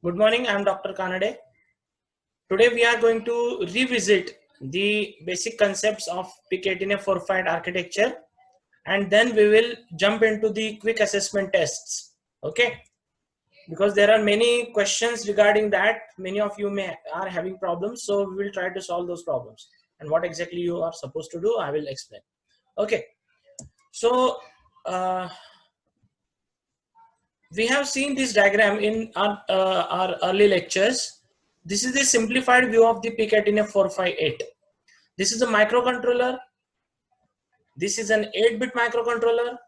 Good morning, I am Dr. Kanade. Today we are going to revisit the basic concepts of PIC18F45 architecture, and then we will jump into the quick assessment tests. Okay, because there are many questions regarding that. Many of you are having problems, so we will try to solve those problems. And what exactly you are supposed to do, I will explain. Okay, so we have seen this diagram in our early lectures. This is the simplified view of the PIC18F458. This is a microcontroller. This is an 8-bit microcontroller,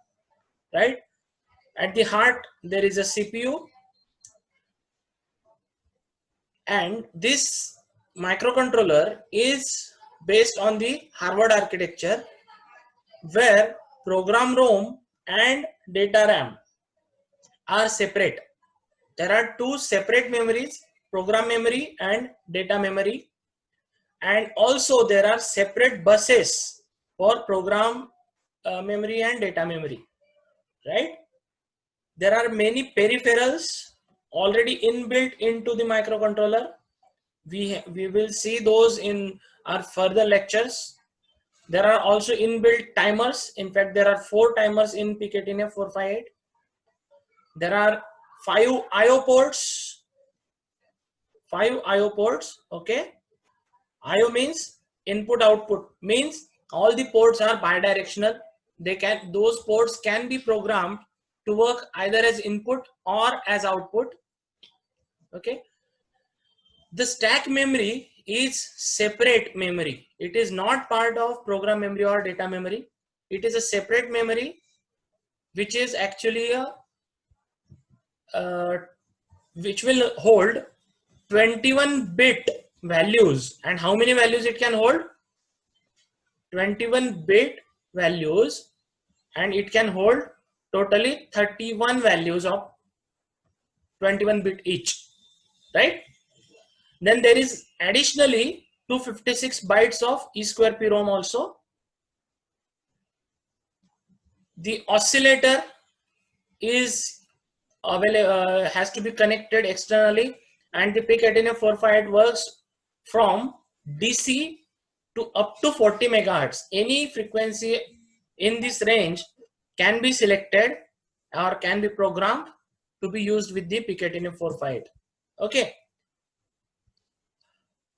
right? At the heart, there is a CPU, and this microcontroller is based on the Harvard architecture, where program ROM and data RAM are separate. There are two separate memories, program memory and data memory, and also there are separate buses for program memory and data memory, right? There are many peripherals already inbuilt into the microcontroller. We will see those in our further lectures. There are also inbuilt timers. In fact, there are 4 timers in PIC18F458. There are 5 IO ports. 5 IO ports. Okay. IO means input output, means all the ports are bidirectional. Those ports can be programmed to work either as input or as output. Okay. The stack memory is separate memory. It is not part of program memory or data memory. It is a separate memory which is actually which will hold 21-bit values. And how many values it can hold? 21-bit values, and it can hold totally 31 values of 21-bit each, right? Then there is additionally 256 bytes of E2PROM also. The oscillator is available, has to be connected externally, and the PIC18F458 works from DC to up to 40 megahertz. Any frequency in this range can be selected or can be programmed to be used with the PIC18F458. Okay.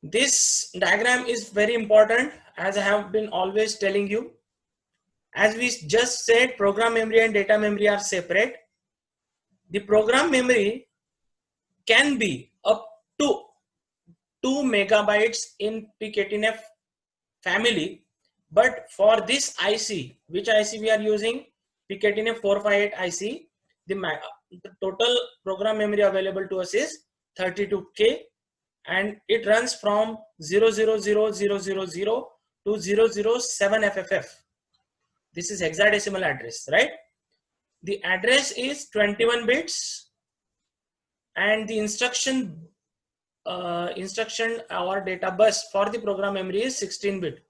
This diagram is very important, as I have been always telling you. As we just said, program memory and data memory are separate. The program memory can be up to 2 megabytes in PIC18F family, but for this IC, which IC we are using, PIC18F458 IC, the total program memory available to us is 32K, and it runs from 000000 to 007FFF. This is hexadecimal address, right? The address is 21 bits, and the instruction or data bus for the program memory is 16-bit.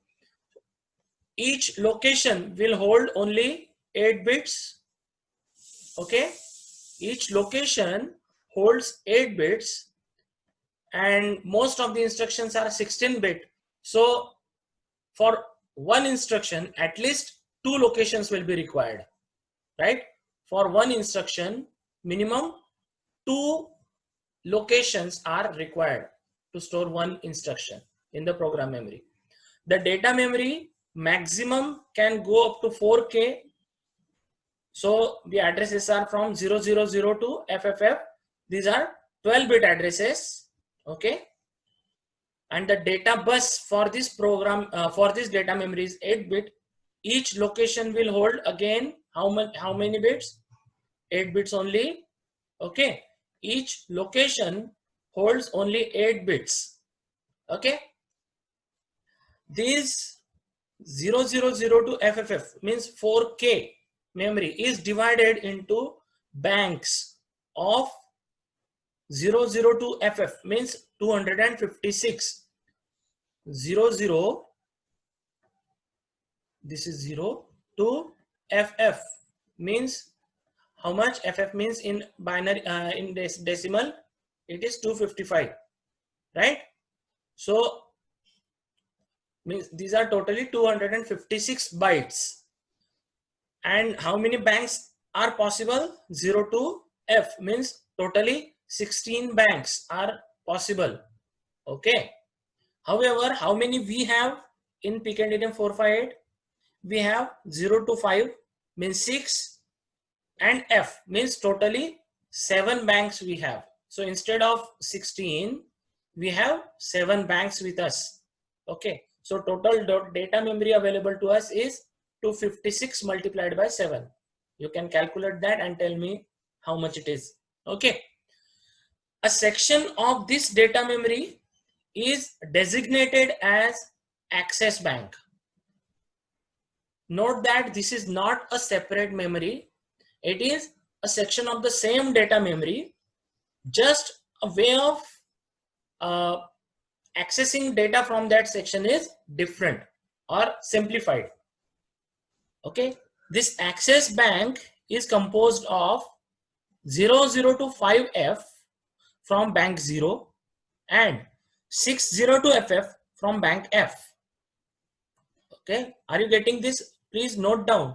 Each location will hold only 8 bits. Okay, each location holds 8 bits, and most of the instructions are 16-bit. So for one instruction, at least 2 locations will be required, right? For one instruction, minimum 2 locations are required to store one instruction in the program memory. The data memory maximum can go up to 4K. So the addresses are from 000 to FFF. These are 12-bit addresses. Okay. And the data bus for this program, for this data memory is 8-bit. Each location will hold again how many bits? 8 bits only. Okay. Each location holds only 8 bits. Okay. These 000 to FFF means 4K memory is divided into banks of 00 to FF means 256. 00, this is 0 to FF means how much? FF means in binary, in decimal it is 255, right? So means these are totally 256 bytes. And how many banks are possible? 0 to F means totally 16 banks are possible. Okay. However, how many we have in PKNDM 458? We have 0 to 5 means 6, and F means totally 7 banks we have. So instead of 16, we have 7 banks with us. Okay. So total data memory available to us is 256 multiplied by 7. You can calculate that and tell me how much it is. Okay. A section of this data memory is designated as access bank. Note that this is not a separate memory. It is a section of the same data memory, just a way of accessing data from that section is different or simplified. Okay, this access bank is composed of 00 to 5F from bank 0 and 60 to FF from bank F. Okay, are you getting this? Please note down.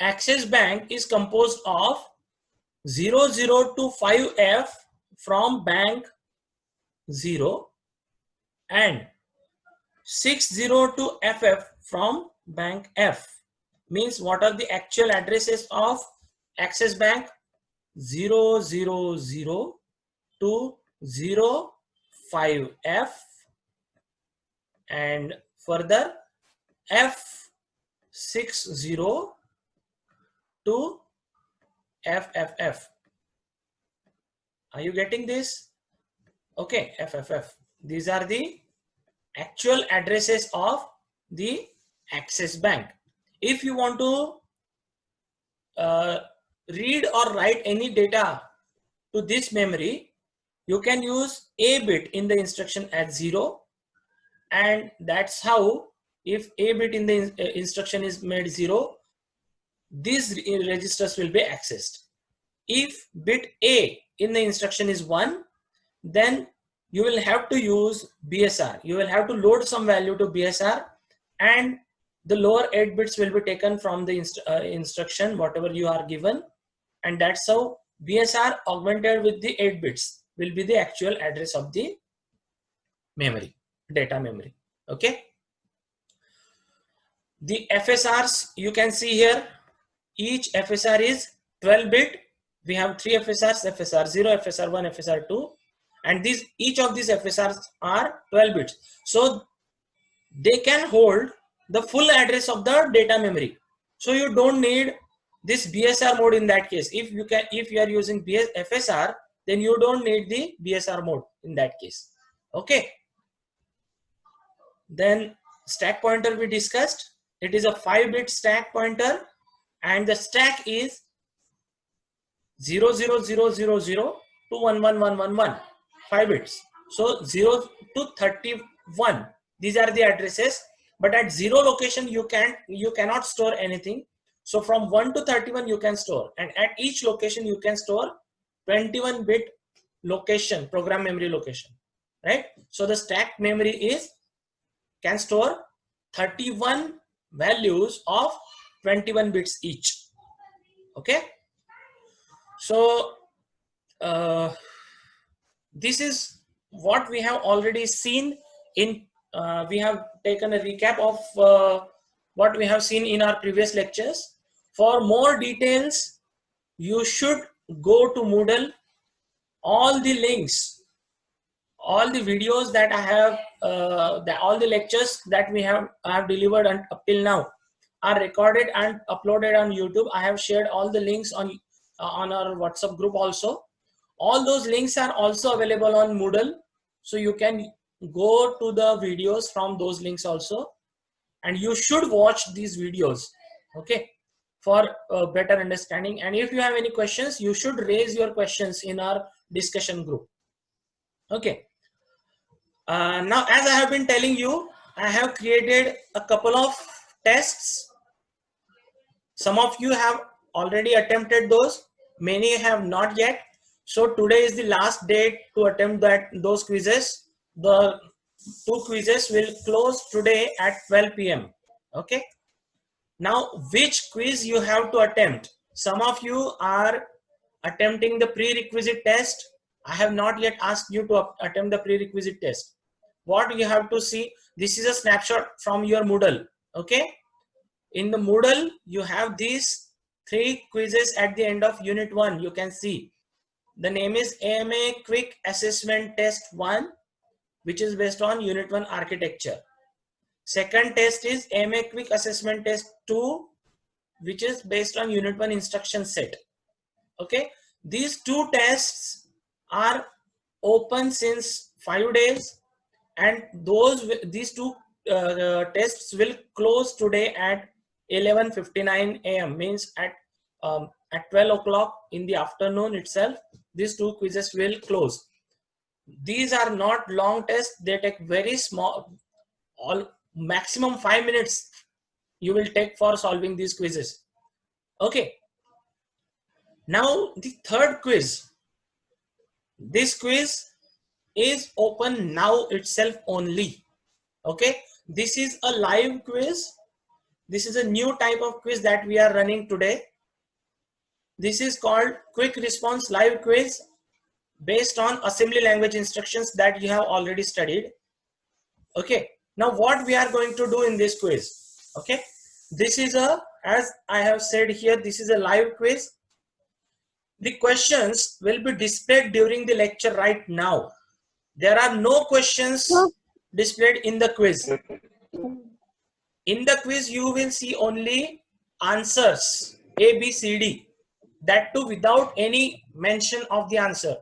Access bank is composed of 00 to 5F from bank 0 and 60 to FF from bank F. Means what are the actual addresses of access bank? 000 to 05F and further F60 to FFF. Are you getting this? Okay, FFF. These are the actual addresses of the access bank. If you want to read or write any data to this memory, you can use A bit in the instruction as 0, and that's how if A bit in the instruction is made 0, these registers will be accessed. If bit A in the instruction is 1, then you will have to use BSR. You will have to load some value to BSR, and the lower 8 bits will be taken from the instruction whatever you are given, and that's how BSR augmented with the 8 bits will be the actual address of the memory, data memory. Okay, the FSRs you can see here, each FSR is 12 bit. We have 3 FSRs, FSR 0, FSR 1, FSR 2, and each of these FSRs are 12 bits, so they can hold the full address of the data memory. So you don't need this BSR mode in that case. If you are using FSR, then you don't need the BSR mode in that case. Okay, then stack pointer we discussed. It is a 5-bit stack pointer, and the stack is 00000 to 11111, 5 bits. So 0 to 31, these are the addresses, but at 0 location you cannot store anything. So from 1 to 31 you can store, and at each location you can store 21-bit location, program memory location, right? So the stack memory can store 31 values of 21 bits each. Okay, so this is what we have already seen in we have taken a recap of what we have seen in our previous lectures. For more details, you should go to Moodle. All the links, all the videos that I have, all the lectures that we have delivered up till now are recorded and uploaded on YouTube. I have shared all the links on our WhatsApp group also. All those links are also available on Moodle, so you can go to the videos from those links also, and you should watch these videos, okay, for better understanding. And if you have any questions, you should raise your questions in our discussion group. Okay, now as I have been telling you, I have created a couple of tests. Some of you have already attempted those, many have not yet. So today is the last date to attempt those quizzes. The 2 quizzes will close today at 12 p.m. Okay. Now, which quiz you have to attempt? Some of you are attempting the prerequisite test. I have not yet asked you to attempt the prerequisite test. What you have to see, this is a snapshot from your Moodle. Okay. In the Moodle, you have these 3 quizzes at the end of Unit 1. You can see the name is AMA Quick Assessment Test 1, which is based on Unit 1 architecture. Second test is AMA Quick Assessment Test 2, which is based on Unit 1 instruction set. Okay, these 2 tests are open since 5 days, and these 2 tests will close today at 11:59 a.m. means at 12 o'clock in the afternoon itself. These 2 quizzes will close. These are not long tests. They take very small, all maximum 5 minutes you will take for solving these quizzes. Okay. Now the third quiz. This quiz is open now itself only. Okay. This is a live quiz. This is a new type of quiz that we are running today. This is called Quick Response Live Quiz based on assembly language instructions that you have already studied. Okay. Now what we are going to do in this quiz. Okay. This is as I have said here, this is a live quiz. The questions will be displayed during the lecture right now. There are no questions displayed in the quiz. In the quiz, you will see only answers A, B, C, D. That too without any mention of the answer.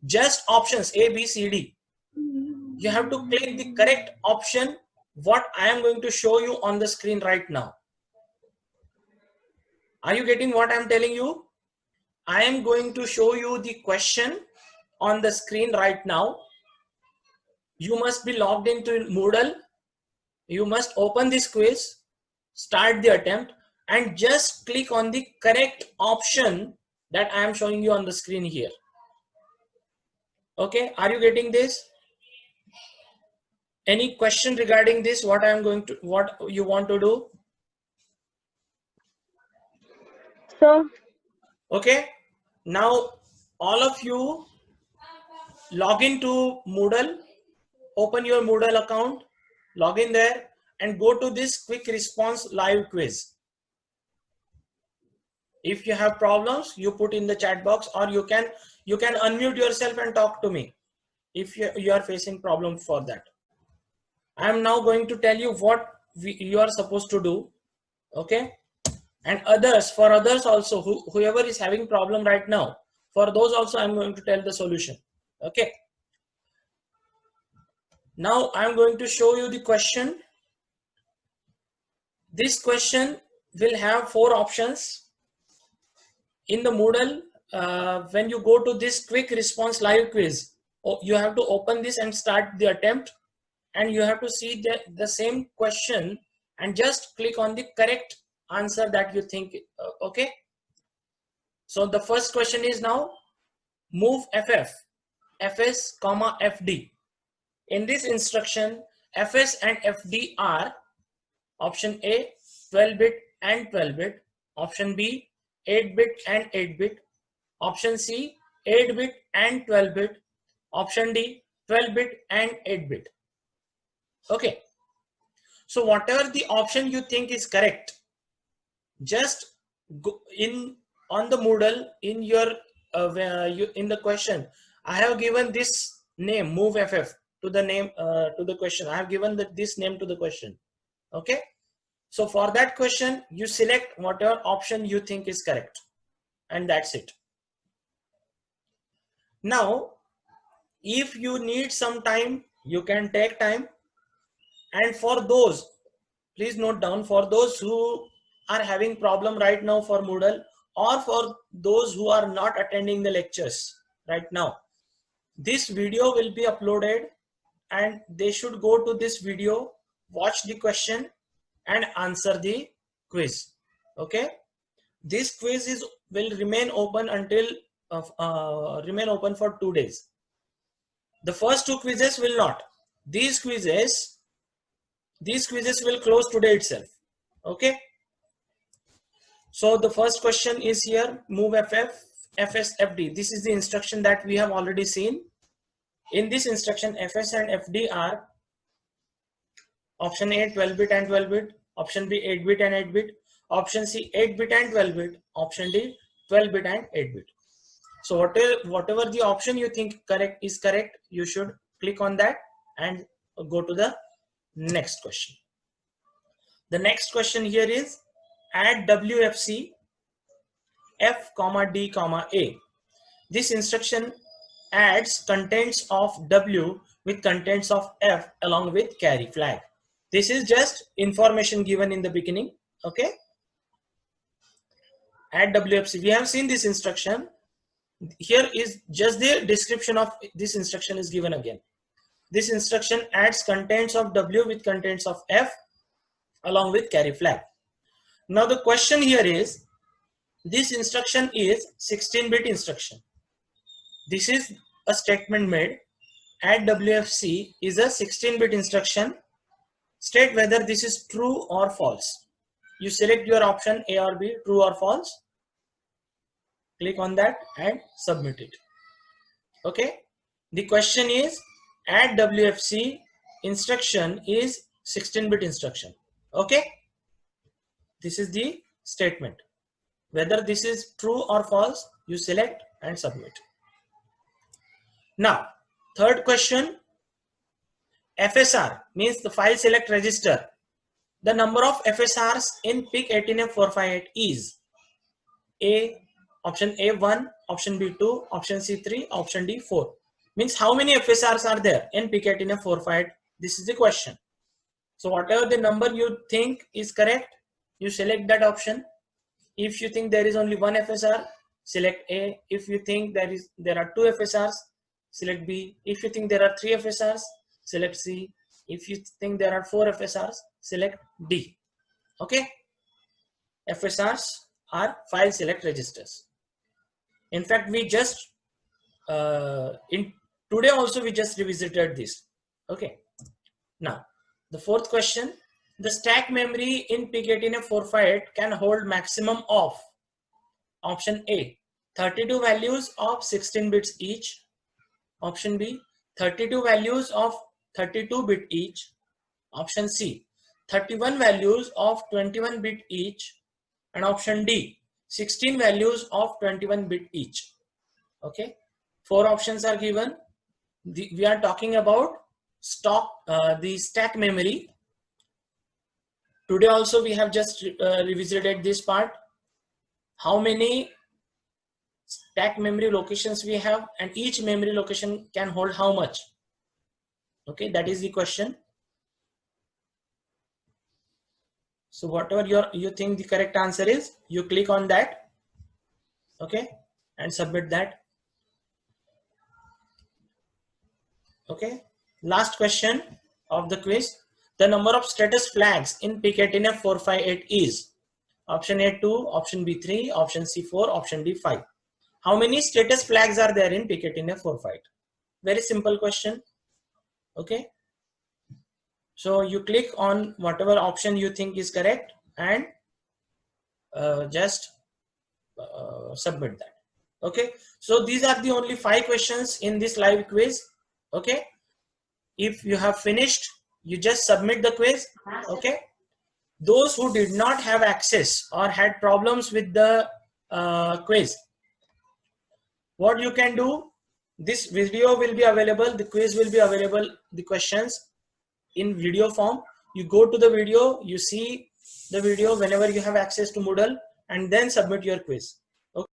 Just options A, B, C, D. You have to click the correct option, what I am going to show you on the screen right now. Are you getting what I am telling you? I am going to show you the question on the screen right now. You must be logged into Moodle. You must open this quiz, start the attempt, and just click on the correct option that I am showing you on the screen here. Okay, are you getting this? Any question regarding this? What you want to do? So, okay, now all of you log into Moodle, open your Moodle account, log in there and go to this quick response live quiz. If you have problems, you put in the chat box, or you can unmute yourself and talk to me if you are facing problem for that. I am now going to tell you what you are supposed to do. Okay, and for others also, whoever is having problem right now, for those also I'm going to tell the solution. Okay, now I'm going to show you the question. This question will have 4 options. In the Moodle, when you go to this quick response live quiz, you have to open this and start the attempt, and you have to see the same question and just click on the correct answer that you think. Okay, so the first question is now move fs comma fd. In this instruction, fs and fd are option A 12-bit and 12-bit, option B 8-bit and 8-bit, option C 8-bit and 12-bit, option D 12-bit and 8-bit. Okay, so whatever the option you think is correct, just go in on the Moodle. In your in the question, I have given this name move ff to the name to the question. I have given this name to the question. Okay, so for that question, you select whatever option you think is correct, and that's it. Now, if you need some time, you can take time. And for those, please note down, for those who are having problem right now for Moodle, or for those who are not attending the lectures right now, this video will be uploaded and they should go to this video, watch the question and answer the quiz. Okay, this quiz will remain open until remain open for 2 days. The first 2 quizzes will not. These quizzes will close today itself. Okay. So the first question is here, move FSFD. This is the instruction that we have already seen. In this instruction, FS and FD are option A 12-bit and 12-bit, option B 8-bit and 8-bit, option C 8-bit and 12-bit, option D 12-bit and 8-bit. So whatever the option you think is correct, you should click on that and go to the next question. The next question here is add WFC F, D, A. This instruction adds contents of W with contents of F along with carry flag. This is just information given in the beginning. Okay. Add WFC. We have seen this instruction. Here is just the description of this instruction is given again. This instruction adds contents of W with contents of F along with carry flag. Now the question here is, this instruction is 16-bit instruction. This is a statement made. Add WFC is a 16-bit instruction. State whether this is true or false. You select your option A or B, true or false. Click on that and submit it. Okay. The question is, add WFC instruction is 16-bit instruction. Okay. This is the statement. Whether this is true or false, you select and submit. Now, third question, FSR means the file select register. The number of FSRs in PIC18F458 is A, option A 1, option B 2, option C 3, option D 4. Means how many FSRs are there in PIC18F458? This is the question. So whatever the number you think is correct, you select that option. If you think there is only one FSR, select A. If you think there are 2 FSRs, select B. If you think there are 3 FSRs, select C. If you think there are 4 FSRs, select D. Okay. FSRs are file select registers. In fact, we just today also we just revisited this. Okay. Now the fourth question, the stack memory in PIC18F458 can hold maximum of option A 32 values of 16 bits each, option B 32 values of 32 bit each, option C 31 values of 21 bit each, and option D 16 values of 21 bit each. Okay, 4 options are given. We are talking about the stack memory. Today also we have just revisited this part. How many stack memory locations we have, and each memory location can hold how much? Okay, that is the question. So whatever you think the correct answer is, you click on that. Okay, and submit that. Okay, last question of the quiz. The number of status flags in PIC18F458 is option A 2, option B 3, option C 4, option D 5. How many status flags are there in PIC18F458? Very simple question. Okay, so you click on whatever option you think is correct and just submit that. Okay, so these are the only 5 questions in this live quiz. Okay, if you have finished, you just submit the quiz. Okay, those who did not have access or had problems with the quiz, what you can do, this video will be available, the quiz will be available, the questions in video form. You go to the video, you see the video whenever you have access to Moodle, and then submit your quiz.